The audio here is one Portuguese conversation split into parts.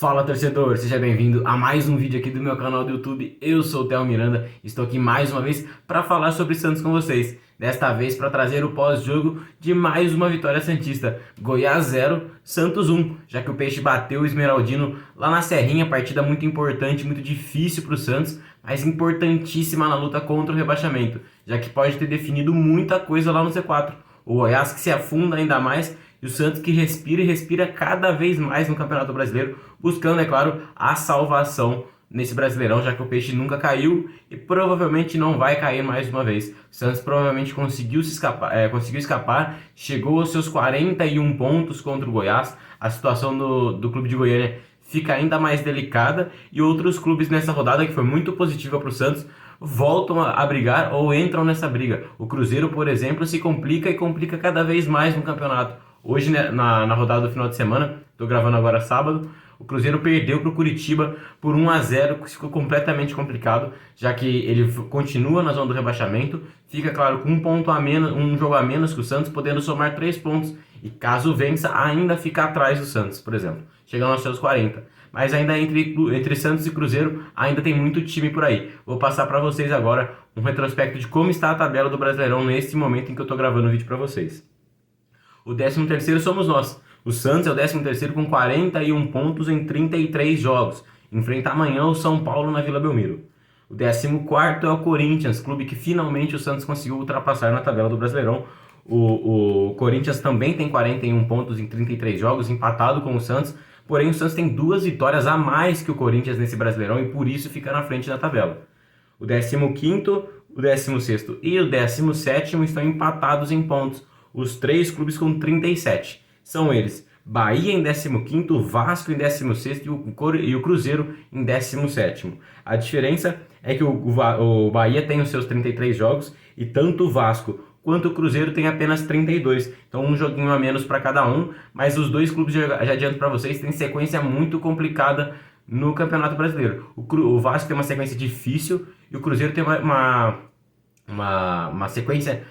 Fala torcedor, seja bem-vindo a mais um vídeo aqui do meu canal do YouTube. Eu sou o Theo Miranda, estou aqui mais uma vez para falar sobre Santos com vocês. Desta vez para trazer o pós-jogo de mais uma vitória santista. Goiás 0, Santos 1, já que o Peixe bateu o Esmeraldino lá na Serrinha, partida muito importante, muito difícil para o Santos, mas importantíssima na luta contra o rebaixamento, já que pode ter definido muita coisa lá no Z4. O Goiás que se afunda ainda mais e o Santos que respira e respira cada vez mais no Campeonato Brasileiro, buscando, é claro, a salvação nesse Brasileirão, já que o Peixe nunca caiu e provavelmente não vai cair mais uma vez. O Santos provavelmente conseguiu escapar, chegou aos seus 41 pontos contra o Goiás. A situação do clube de Goiânia fica ainda mais delicada e outros clubes nessa rodada, que foi muito positiva para o Santos, voltam a brigar ou entram nessa briga. O Cruzeiro, por exemplo, se complica e complica cada vez mais no campeonato. Hoje, né, na rodada do final de semana, estou gravando agora sábado, o Cruzeiro perdeu para o Curitiba por 1-0, que ficou completamente complicado, já que ele continua na zona do rebaixamento, fica claro com um ponto a menos, um jogo a menos que o Santos, podendo somar 3 pontos, e caso vença, ainda fica atrás do Santos, por exemplo, chegando aos seus 40. Mas ainda entre Santos e Cruzeiro, ainda tem muito time por aí. Vou passar para vocês agora um retrospecto de como está a tabela do Brasileirão nesse momento em que eu estou gravando o vídeo para vocês. O 13º somos nós. O Santos é o 13º com 41 pontos em 33 jogos. Enfrenta amanhã o São Paulo na Vila Belmiro. O 14º é o Corinthians, clube que finalmente o Santos conseguiu ultrapassar na tabela do Brasileirão. O Corinthians também tem 41 pontos em 33 jogos, empatado com o Santos. Porém, o Santos tem 2 vitórias a mais que o Corinthians nesse Brasileirão e por isso fica na frente da tabela. O 15º, o 16º e o 17º estão empatados em pontos. Os 3 clubes com 37. São eles Bahia em 15º, Vasco em 16º e o Cruzeiro em 17º. A diferença é que o Bahia tem os seus 33 jogos e tanto o Vasco quanto o Cruzeiro tem apenas 32. Então um joguinho a menos para cada um, mas os 2 clubes, já adianto para vocês, têm sequência muito complicada no Campeonato Brasileiro. O Vasco tem uma sequência difícil e o Cruzeiro tem uma sequência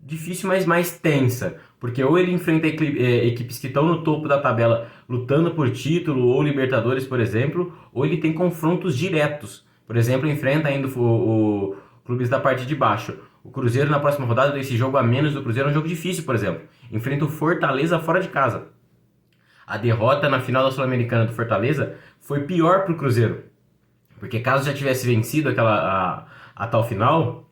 difícil, mas mais tensa, porque ou ele enfrenta equipes que estão no topo da tabela lutando por título ou Libertadores, por exemplo, ou ele tem confrontos diretos. Por exemplo, enfrenta ainda o clubes da parte de baixo. O Cruzeiro na próxima rodada, esse jogo a menos do Cruzeiro é um jogo difícil, por exemplo. Enfrenta o Fortaleza fora de casa. A derrota na final da Sul-Americana do Fortaleza foi pior para o Cruzeiro, porque caso já tivesse vencido a tal final,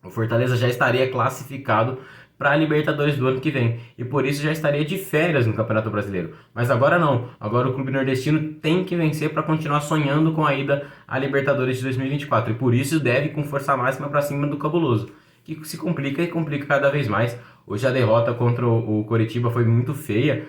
o Fortaleza já estaria classificado para a Libertadores do ano que vem. E por isso já estaria de férias no Campeonato Brasileiro. Mas agora não. Agora o clube nordestino tem que vencer para continuar sonhando com a ida à Libertadores de 2024. E por isso deve com força máxima para cima do Cabuloso, que se complica e complica cada vez mais. Hoje a derrota contra o Coritiba foi muito feia.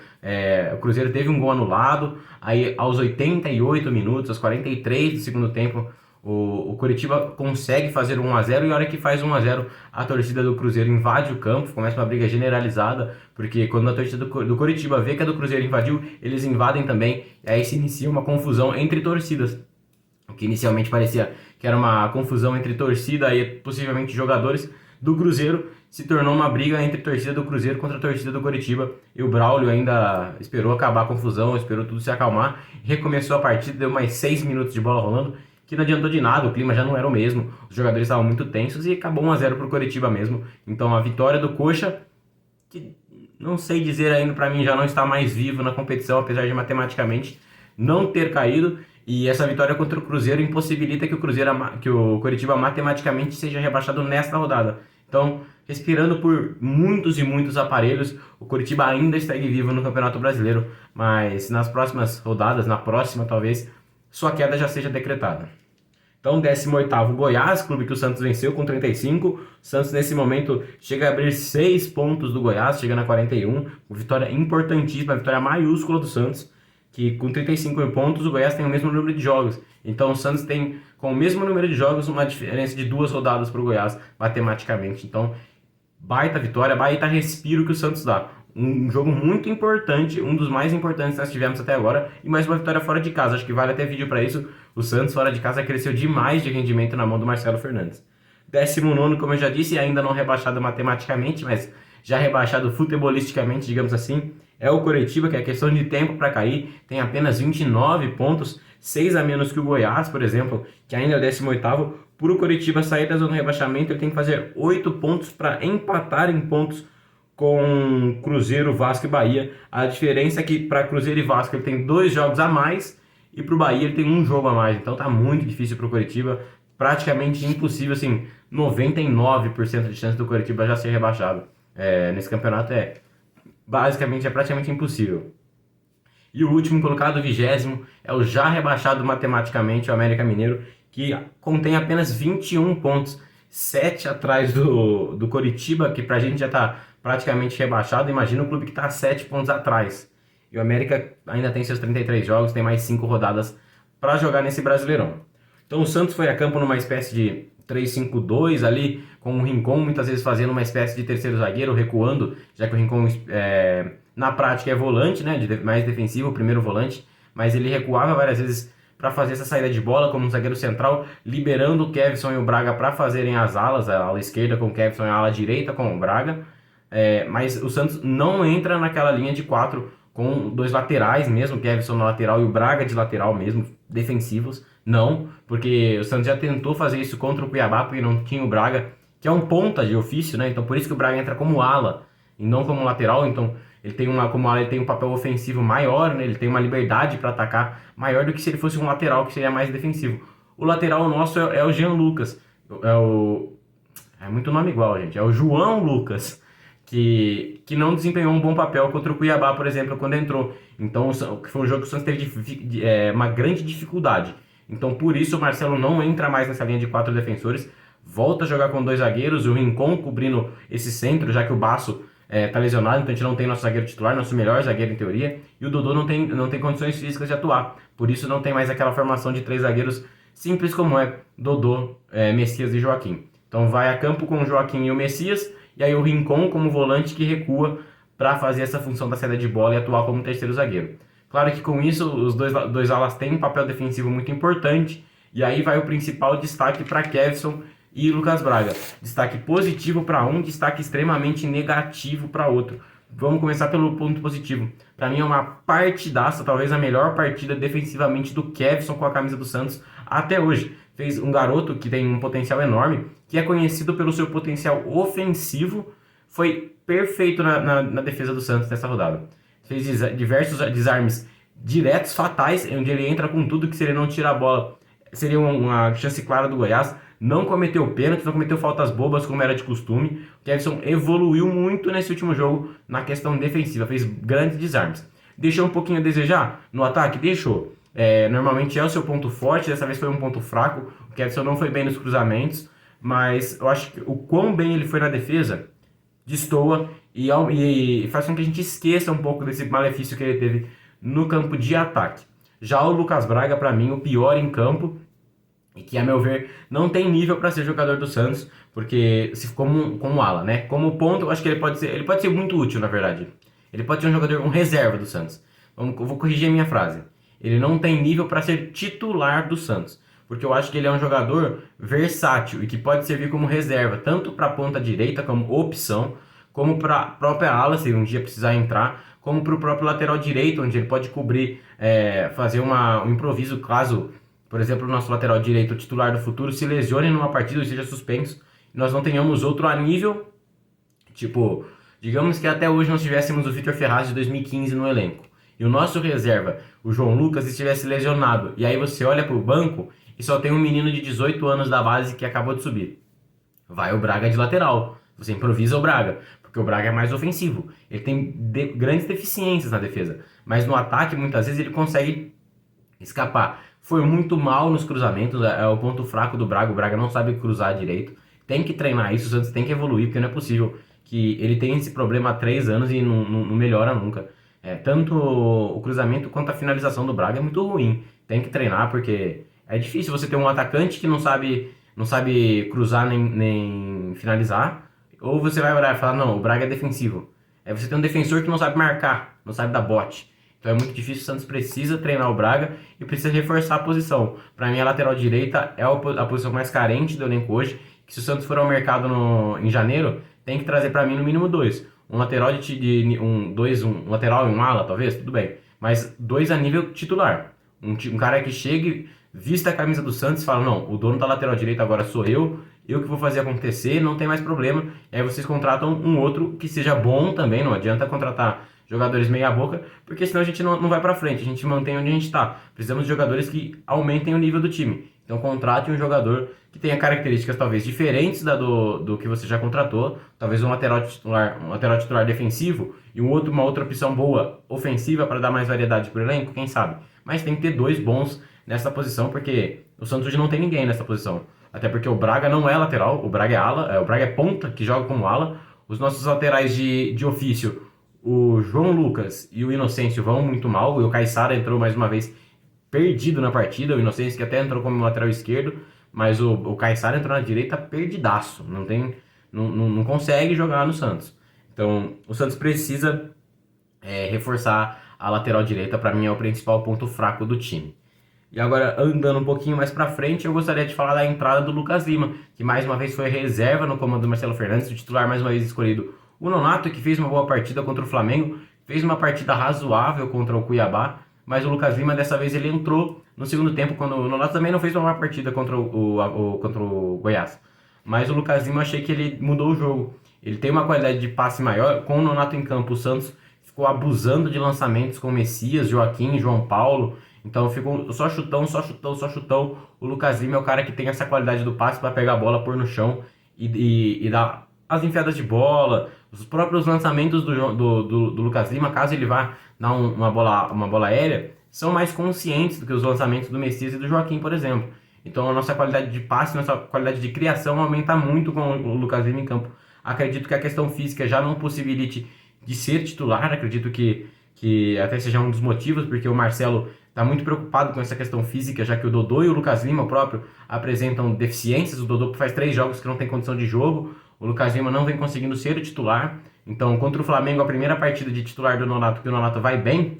O Cruzeiro teve um gol anulado. Aí aos 88 minutos, aos 43 do segundo tempo, o Coritiba consegue fazer 1-0 e a hora que faz 1-0 a torcida do Cruzeiro invade o campo, começa uma briga generalizada, porque quando a torcida do Coritiba vê que a do Cruzeiro invadiu, eles invadem também, e aí se inicia uma confusão entre torcidas. O que inicialmente parecia que era uma confusão entre torcida e possivelmente jogadores do Cruzeiro, se tornou uma briga entre a torcida do Cruzeiro contra a torcida do Coritiba, e o Braulio ainda esperou acabar a confusão, esperou tudo se acalmar, recomeçou a partida, deu mais 6 minutos de bola rolando, que não adiantou de nada, o clima já não era o mesmo, os jogadores estavam muito tensos e acabou 1-0 para o Coritiba mesmo. Então a vitória do Coxa, que não sei dizer ainda, para mim já não está mais vivo na competição, apesar de matematicamente não ter caído, e essa vitória contra o Cruzeiro impossibilita que o Coritiba matematicamente seja rebaixado nesta rodada. Então, respirando por muitos e muitos aparelhos, o Coritiba ainda está vivo no Campeonato Brasileiro, mas nas próximas rodadas, na próxima talvez, sua queda já seja decretada. Então, 18º Goiás, clube que o Santos venceu com 35. O Santos, nesse momento, chega a abrir 6 pontos do Goiás, chega na 41. Vitória importantíssima, vitória maiúscula do Santos, que com 35 pontos o Goiás tem o mesmo número de jogos. Então, o Santos tem, com o mesmo número de jogos, uma diferença de 2 rodadas para o Goiás, matematicamente. Então, baita vitória, baita respiro que o Santos dá. Um jogo muito importante, um dos mais importantes que nós tivemos até agora, e mais uma vitória fora de casa, acho que vale até vídeo para isso. O Santos fora de casa cresceu demais de rendimento na mão do Marcelo Fernandes. 19º, como eu já disse, ainda não rebaixado matematicamente, mas já rebaixado futebolisticamente, digamos assim, é o Coritiba, que é questão de tempo para cair, tem apenas 29 pontos, 6 a menos que o Goiás, por exemplo, que ainda é o 18º. Para o Coritiba sair da zona de rebaixamento, ele tem que fazer 8 pontos para empatar em pontos com Cruzeiro, Vasco e Bahia. A diferença é que para Cruzeiro e Vasco ele tem 2 jogos a mais e para o Bahia ele tem 1 jogo a mais. Então tá muito difícil para o Coritiba, praticamente impossível, assim, 99% de chance do Coritiba já ser rebaixado. Nesse campeonato basicamente praticamente impossível. E o último colocado, o 20º, é o já rebaixado matematicamente, o América Mineiro, que contém apenas 21 pontos, 7 atrás do Coritiba, que pra gente já tá praticamente rebaixado. Imagina o clube que tá 7 pontos atrás. E o América ainda tem seus 33 jogos, tem mais 5 rodadas para jogar nesse Brasileirão. Então o Santos foi a campo numa espécie de 3-5-2 ali, com o Rincon muitas vezes fazendo uma espécie de terceiro zagueiro, recuando, já que o Rincon na prática é volante, né, mais defensivo, o primeiro volante, mas ele recuava várias vezes para fazer essa saída de bola como um zagueiro central, liberando o Kevson e o Braga para fazerem as alas, a ala esquerda com o Kevson e a ala direita com o Braga. Mas o Santos não entra naquela linha de 4 com 2 laterais mesmo, Kevson na lateral e o Braga de lateral mesmo, defensivos. Não, porque o Santos já tentou fazer isso contra o Cuiabá, porque não tinha o Braga, que é um ponta de ofício, né? Então por isso que o Braga entra como ala e não como lateral. Então ele tem como ala, ele tem um papel ofensivo maior, né? Ele tem uma liberdade para atacar maior do que se ele fosse um lateral, que seria mais defensivo. O lateral nosso é o Jean Lucas, é muito nome igual, gente, é o João Lucas, que não desempenhou um bom papel contra o Cuiabá, por exemplo, quando entrou. Então foi um jogo que o Santos teve uma grande dificuldade. Então por isso o Marcelo não entra mais nessa linha de 4 defensores, volta a jogar com 2 zagueiros, o Rincon cobrindo esse centro, já que o Basso tá lesionado, então a gente não tem nosso zagueiro titular, nosso melhor zagueiro em teoria, e o Dodô não tem condições físicas de atuar. Por isso não tem mais aquela formação de 3 zagueiros simples como é Dodô, Messias e Joaquim. Então vai a campo com o Joaquim e o Messias, e aí o Rincon como volante que recua para fazer essa função da saída de bola e atuar como terceiro zagueiro. Claro que com isso os dois alas têm um papel defensivo muito importante, e aí vai o principal destaque para Kevson e Lucas Braga. Destaque positivo para um, destaque extremamente negativo para outro. Vamos começar pelo ponto positivo. Para mim é uma partidaça, talvez a melhor partida defensivamente do Kevson com a camisa do Santos até hoje. Fez um garoto que tem um potencial enorme, que é conhecido pelo seu potencial ofensivo, foi perfeito na defesa do Santos nessa rodada. Fez diversos desarmes diretos, fatais, onde ele entra com tudo, que se ele não tirar a bola, seria uma chance clara do Goiás. Não cometeu pênalti, não cometeu faltas bobas como era de costume. O Kevson evoluiu muito nesse último jogo na questão defensiva, fez grandes desarmes. Deixou um pouquinho a desejar no ataque? Deixou. Normalmente é o seu ponto forte, dessa vez foi um ponto fraco. O Kevson não foi bem nos cruzamentos, mas eu acho que o quão bem ele foi na defesa destoa e faz com que a gente esqueça um pouco desse malefício que ele teve no campo de ataque. Já o Lucas Braga, para mim, o pior em campo, e que, a meu ver, não tem nível para ser jogador do Santos, porque se como ala, né? Como ponto, eu acho que ele pode ser muito útil, na verdade. Ele pode ser um reserva do Santos. Eu vou corrigir a minha frase. Ele não tem nível para ser titular do Santos, porque eu acho que ele é um jogador versátil e que pode servir como reserva, tanto para a ponta direita como opção, como para a própria ala, se um dia precisar entrar, como para o próprio lateral direito, onde ele pode cobrir, fazer um improviso caso, por exemplo, o nosso lateral direito titular do futuro se lesione numa partida ou seja suspenso, e nós não tenhamos outro a nível, tipo, digamos que até hoje nós tivéssemos o Vitor Ferraz de 2015 no elenco, e o nosso reserva, o João Lucas, estivesse lesionado, e aí você olha para o banco e só tem um menino de 18 anos da base que acabou de subir. Vai o Braga de lateral, você improvisa o Braga, porque o Braga é mais ofensivo, ele tem grandes deficiências na defesa, mas no ataque muitas vezes ele consegue escapar. Foi muito mal nos cruzamentos, é o ponto fraco do Braga, o Braga não sabe cruzar direito, tem que treinar isso, o Santos tem que evoluir, porque não é possível que ele tenha esse problema há 3 anos e não melhora nunca. Tanto o cruzamento quanto a finalização do Braga é muito ruim, tem que treinar, porque é difícil você ter um atacante que não sabe cruzar nem finalizar, ou você vai olhar e falar, não, o Braga é defensivo. Você tem um defensor que não sabe marcar, não sabe dar bote. Então é muito difícil, o Santos precisa treinar o Braga e precisa reforçar a posição. Para mim, a lateral direita é a posição mais carente do elenco hoje, que se o Santos for ao mercado em janeiro, tem que trazer para mim no mínimo 2. um lateral um lateral e um ala, talvez, tudo bem. Mas dois a nível titular. Um cara que chegue, vista a camisa do Santos e fala, não, o dono da lateral direita agora sou eu que vou fazer acontecer, não tem mais problema. E aí vocês contratam um outro que seja bom também, não adianta contratar jogadores meia boca, porque senão a gente não vai pra frente, a gente mantém onde a gente tá. Precisamos de jogadores que aumentem o nível do time. Então contrate um jogador que tenha características talvez diferentes do que você já contratou, talvez um lateral titular defensivo e uma outra opção boa ofensiva para dar mais variedade para o elenco, quem sabe. Mas tem que ter dois bons nessa posição, porque o Santos hoje não tem ninguém nessa posição. Até porque o Braga não é lateral, o Braga é ala, o Braga é ponta, que joga como ala. Os nossos laterais de ofício, o João Lucas e o Inocêncio vão muito mal, e o Caissara entrou mais uma vez perdido na partida, o Inocêncio que até entrou como lateral esquerdo, mas o Caissara entrou na direita perdidaço, não consegue jogar no Santos. Então o Santos precisa reforçar a lateral direita, para mim é o principal ponto fraco do time. E agora, andando um pouquinho mais pra frente, eu gostaria de falar da entrada do Lucas Lima, que mais uma vez foi reserva no comando do Marcelo Fernandes, o titular mais uma vez escolhido o Nonato, que fez uma boa partida contra o Flamengo, fez uma partida razoável contra o Cuiabá, mas o Lucas Lima dessa vez ele entrou no segundo tempo, quando o Nonato também não fez uma boa partida contra contra o Goiás. Mas o Lucas Lima, achei que ele mudou o jogo. Ele tem uma qualidade de passe maior, com o Nonato em campo, o Santos ficou abusando de lançamentos com Messias, Joaquim, João Paulo. Então ficou só chutão, só chutão, só chutão. O Lucas Lima é o cara que tem essa qualidade do passe para pegar a bola, pôr no chão e dar as enfiadas de bola, os próprios lançamentos do Lucas Lima, caso ele vá dar uma bola aérea, são mais conscientes do que os lançamentos do Messias e do Joaquim, por exemplo. Então a nossa qualidade de passe, nossa qualidade de criação aumenta muito com o Lucas Lima em campo. Acredito que a questão física já não possibilite de ser titular, acredito que até seja um dos motivos, porque o Marcelo está muito preocupado com essa questão física, já que o Dodô e o Lucas Lima próprio apresentam deficiências. O Dodô faz 3 jogos que não tem condição de jogo, o Lucas Lima não vem conseguindo ser o titular. Então, contra o Flamengo, a primeira partida de titular do Nonato, que o Nonato vai bem,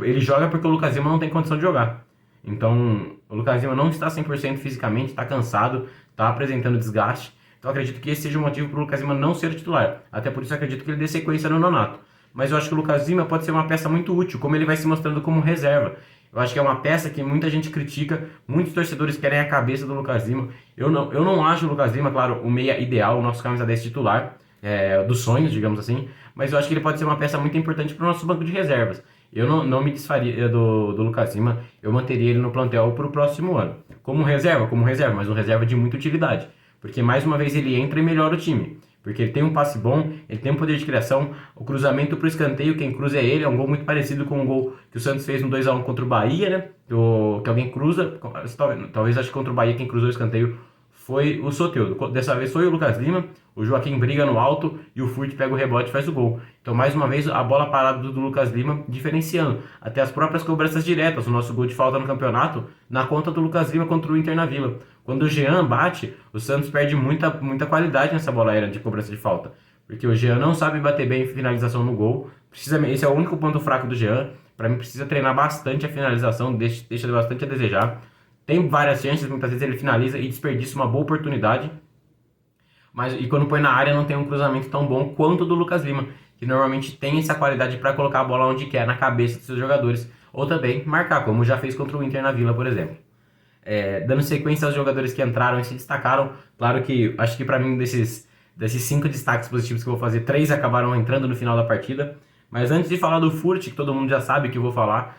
ele joga porque o Lucas Lima não tem condição de jogar. Então, o Lucas Lima não está 100% fisicamente, está cansado, está apresentando desgaste. Então, acredito que esse seja o motivo para o Lucas Lima não ser o titular. Até por isso, acredito que ele dê sequência no Nonato. Mas eu acho que o Lucas Lima pode ser uma peça muito útil, como ele vai se mostrando como reserva. Eu acho que é uma peça que muita gente critica, muitos torcedores querem a cabeça do Lucas Lima. Eu não acho o Lucas Lima, claro, o meia ideal, o nosso camisa 10 titular, dos sonhos, digamos assim, mas eu acho que ele pode ser uma peça muito importante para o nosso banco de reservas. Eu não me desfaria do Lucas Lima, eu manteria ele no plantel para o próximo ano. Como reserva, mas um reserva de muita utilidade, porque mais uma vez ele entra e melhora o time. Porque ele tem um passe bom, ele tem um poder de criação, o cruzamento para o escanteio, quem cruza é ele, é um gol muito parecido com o gol que o Santos fez no 2-1 contra o Bahia, né? Que alguém cruza, talvez acho que contra o Bahia quem cruzou o escanteio foi o Soteldo. Dessa vez foi o Lucas Lima, o Joaquim briga no alto e o Furt pega o rebote e faz o gol. Então, mais uma vez, a bola parada do Lucas Lima diferenciando. Até as próprias cobranças diretas, o nosso gol de falta no campeonato, na conta do Lucas Lima contra o Inter na Vila. Quando o Jean bate, o Santos perde muita qualidade nessa bola aérea de cobrança de falta. Porque o Jean não sabe bater bem finalização no gol. Esse é o único ponto fraco do Jean. Para mim, precisa treinar bastante a finalização, deixa bastante a desejar. Tem várias chances, muitas vezes ele finaliza e desperdiça uma boa oportunidade. E quando põe na área não tem um cruzamento tão bom quanto o do Lucas Lima, que normalmente tem essa qualidade para colocar a bola onde quer, na cabeça dos seus jogadores. Ou também marcar, como já fez contra o Inter na Vila, por exemplo. Dando sequência aos jogadores que entraram e se destacaram, claro que acho que para mim desses 5 destaques positivos que eu vou fazer, 3 acabaram entrando no final da partida. Mas antes de falar do Furt, que todo mundo já sabe que eu vou falar,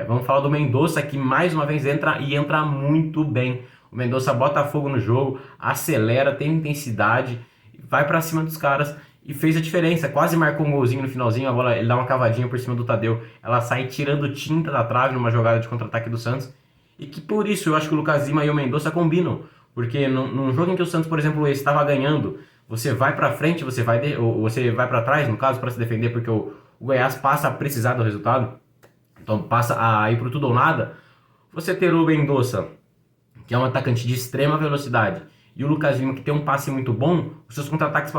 vamos falar do Mendonça, que mais uma vez entra muito bem. O Mendonça bota fogo no jogo, acelera, tem intensidade, vai pra cima dos caras e fez a diferença. Quase marcou um golzinho no finalzinho, a bola, ele dá uma cavadinha por cima do Tadeu, ela sai tirando tinta da trave numa jogada de contra-ataque do Santos. E que por isso eu acho que o Lucas Lima e o Mendonça combinam. Porque num jogo em que o Santos, por exemplo, estava ganhando, você vai pra frente, você vai pra trás, no caso, para se defender, porque o Goiás passa a precisar do resultado. Então passa a ir pro tudo ou nada. Você ter o Mendonça, que é um atacante de extrema velocidade, e o Lucas Lima, que tem um passe muito bom, os seus contra-ataques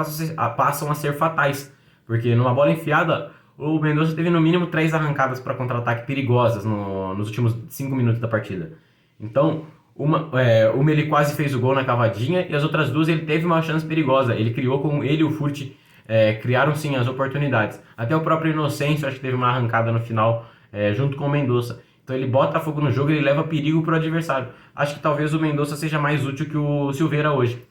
passam a ser fatais. Porque numa bola enfiada, o Mendonça teve no mínimo 3 arrancadas para contra-ataque perigosas nos últimos 5 minutos da partida. Então, uma ele quase fez o gol na cavadinha, e as outras 2 ele teve uma chance perigosa. Ele criou com ele e o Furt criaram sim as oportunidades. Até o próprio Inocêncio acho que teve uma arrancada no final, junto com o Mendonça. Então ele bota fogo no jogo, ele leva perigo para o adversário. Acho que talvez o Mendonça seja mais útil que o Silveira hoje.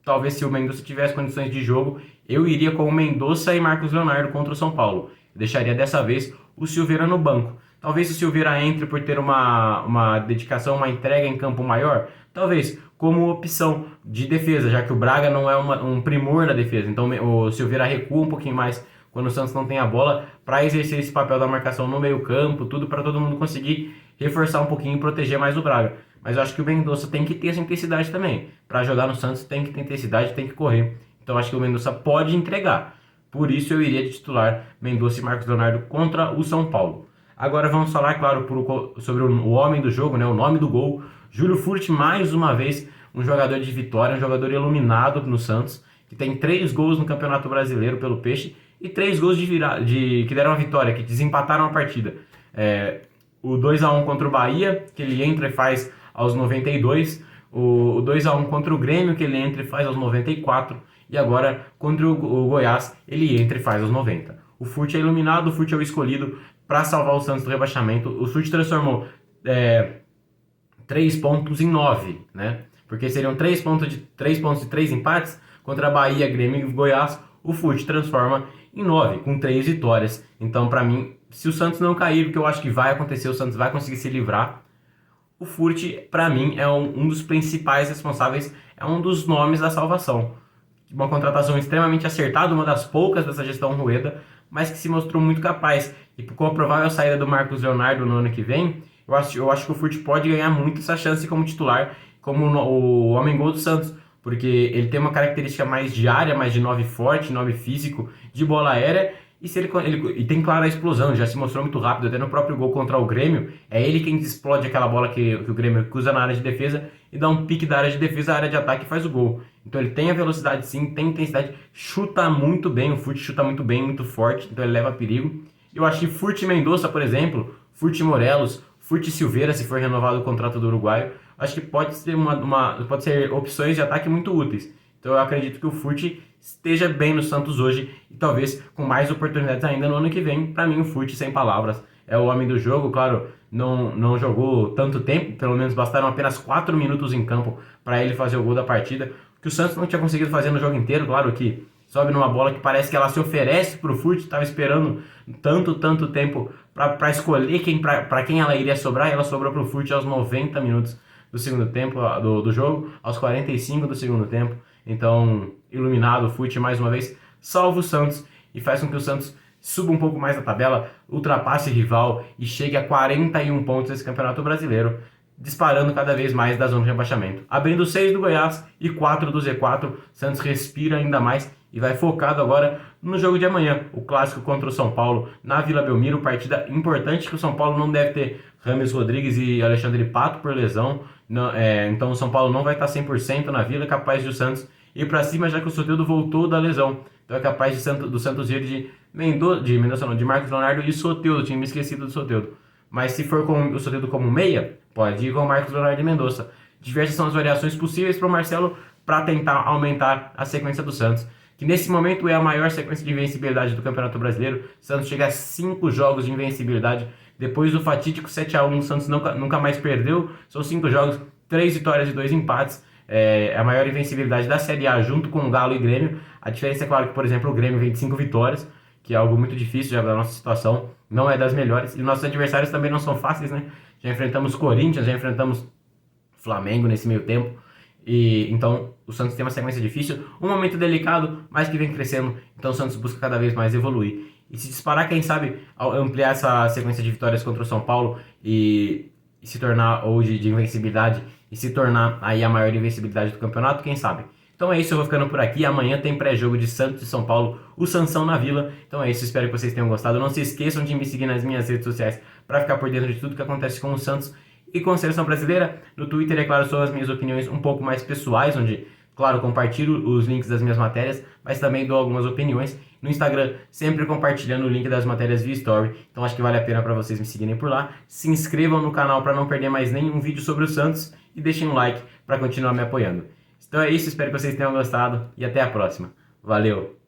Talvez se o Mendonça tivesse condições de jogo, eu iria com o Mendonça e Marcos Leonardo contra o São Paulo. Eu deixaria dessa vez o Silveira no banco. Talvez se o Silveira entre por ter uma dedicação, uma entrega em campo maior, talvez como opção de defesa, já que o Braga não é um primor na defesa. Então o Silveira recua um pouquinho mais quando o Santos não tem a bola para exercer esse papel da marcação no meio campo, tudo para todo mundo conseguir reforçar um pouquinho e proteger mais o Braga. Mas eu acho que o Mendonça tem que ter essa intensidade também. Para jogar no Santos tem que ter intensidade, tem que correr. Então eu acho que o Mendonça pode entregar. Por isso eu iria de titular Mendonça e Marcos Leonardo contra o São Paulo. Agora vamos falar, claro, sobre o homem do jogo, né, o nome do gol. Júlio Furt, mais uma vez, um jogador de vitória, um jogador iluminado no Santos, que tem 3 gols no Campeonato Brasileiro pelo Peixe e 3 gols que deram a vitória, que desempataram a partida. O 2-1 contra o Bahia, que ele entra e faz aos 92, o 2-1 contra o Grêmio, que ele entra e faz aos 94, e agora contra o Goiás, ele entra e faz aos 90. O Furt é iluminado, o Furt é o escolhido para salvar o Santos do rebaixamento. O Furt transformou 3 pontos em 9, né? Porque seriam 3 pontos de 3 empates contra a Bahia, Grêmio e Goiás. O Furt transforma em 9, com 3 vitórias. Então, para mim, se o Santos não cair, porque eu acho que vai acontecer, o Santos vai conseguir se livrar, o Furt, para mim, é um dos principais responsáveis, é um dos nomes da salvação. Uma contratação extremamente acertada, uma das poucas dessa gestão Rueda, mas que se mostrou muito capaz. E com a provável saída do Marcos Leonardo no ano que vem, eu acho que o Furt pode ganhar muito essa chance como titular, como o homem-gol do Santos, porque ele tem uma característica mais de área, mais de 9 forte, 9 físico, de bola aérea, e tem clara a explosão, já se mostrou muito rápido, até no próprio gol contra o Grêmio, é ele quem explode aquela bola que o Grêmio cruza na área de defesa e dá um pique da área de defesa à área de ataque e faz o gol. Então ele tem a velocidade sim, tem intensidade, chuta muito bem, o Furt chuta muito bem, muito forte, então ele leva perigo. Eu acho que Furt e Mendonça, por exemplo, Furt e Morelos, Furt e Silveira, se for renovado o contrato do uruguaio, acho que pode ser pode ser opções de ataque muito úteis. Então eu acredito que o Furt esteja bem no Santos hoje e talvez com mais oportunidades ainda no ano que vem. Para mim o Furt, sem palavras, é o homem do jogo. Claro, não jogou tanto tempo, pelo menos bastaram apenas 4 minutos em campo para ele fazer o gol da partida, que o Santos não tinha conseguido fazer no jogo inteiro. Claro que sobe numa bola que parece que ela se oferece para o Furt, estava esperando tanto tempo para escolher para quem ela iria sobrar, e ela sobrou para o Furt aos 90 minutos do segundo tempo do jogo, aos 45 do segundo tempo. Então, iluminado, o Furt mais uma vez salva o Santos e faz com que o Santos suba um pouco mais na tabela, ultrapasse o rival e chegue a 41 pontos nesse Campeonato Brasileiro, disparando cada vez mais da zona de rebaixamento. Abrindo 6 do Goiás e 4 do Z4, Santos respira ainda mais e vai focado agora no jogo de amanhã, o clássico contra o São Paulo na Vila Belmiro, partida importante que o São Paulo não deve ter Rames Rodrigues e Alexandre Pato por lesão, então o São Paulo não vai estar 100% na Vila, capaz de o Santos ir para cima, já que o Soteldo voltou da lesão, então é capaz do Santos ir de Marcos Leonardo e Soteldo, tinha me esquecido do Soteldo. Mas se for com o Soteldo como meia, pode ir com o Marcos Leonardo e Mendonça. Diversas são as variações possíveis para o Marcelo para tentar aumentar a sequência do Santos, que nesse momento é a maior sequência de invencibilidade do Campeonato Brasileiro. O Santos chega a 5 jogos de invencibilidade. Depois do fatídico 7-1, o Santos nunca mais perdeu. São 5 jogos, 3 vitórias e 2 empates. É a maior invencibilidade da Série A junto com o Galo e Grêmio. A diferença é claro que, por exemplo, o Grêmio vem de 5 vitórias, que é algo muito difícil já da nossa situação, não é das melhores. E nossos adversários também não são fáceis, né? Já enfrentamos Corinthians, já enfrentamos Flamengo nesse meio tempo. E então o Santos tem uma sequência difícil, um momento delicado, mas que vem crescendo. Então o Santos busca cada vez mais evoluir e se disparar, quem sabe, ao ampliar essa sequência de vitórias contra o São Paulo e se tornar, ou de invencibilidade, e se tornar aí a maior invencibilidade do campeonato, quem sabe. Então é isso, eu vou ficando por aqui. Amanhã tem pré-jogo de Santos e São Paulo, o Sansão na Vila. Então é isso, espero que vocês tenham gostado. Não se esqueçam de me seguir nas minhas redes sociais para ficar por dentro de tudo que acontece com o Santos e com a seleção brasileira. No Twitter, é claro, são as minhas opiniões um pouco mais pessoais, onde, claro, compartilho os links das minhas matérias, mas também dou algumas opiniões. No Instagram, sempre compartilhando o link das matérias via Story, então acho que vale a pena para vocês me seguirem por lá. Se inscrevam no canal para não perder mais nenhum vídeo sobre o Santos e deixem um like para continuar me apoiando. Então é isso, espero que vocês tenham gostado e até a próxima. Valeu!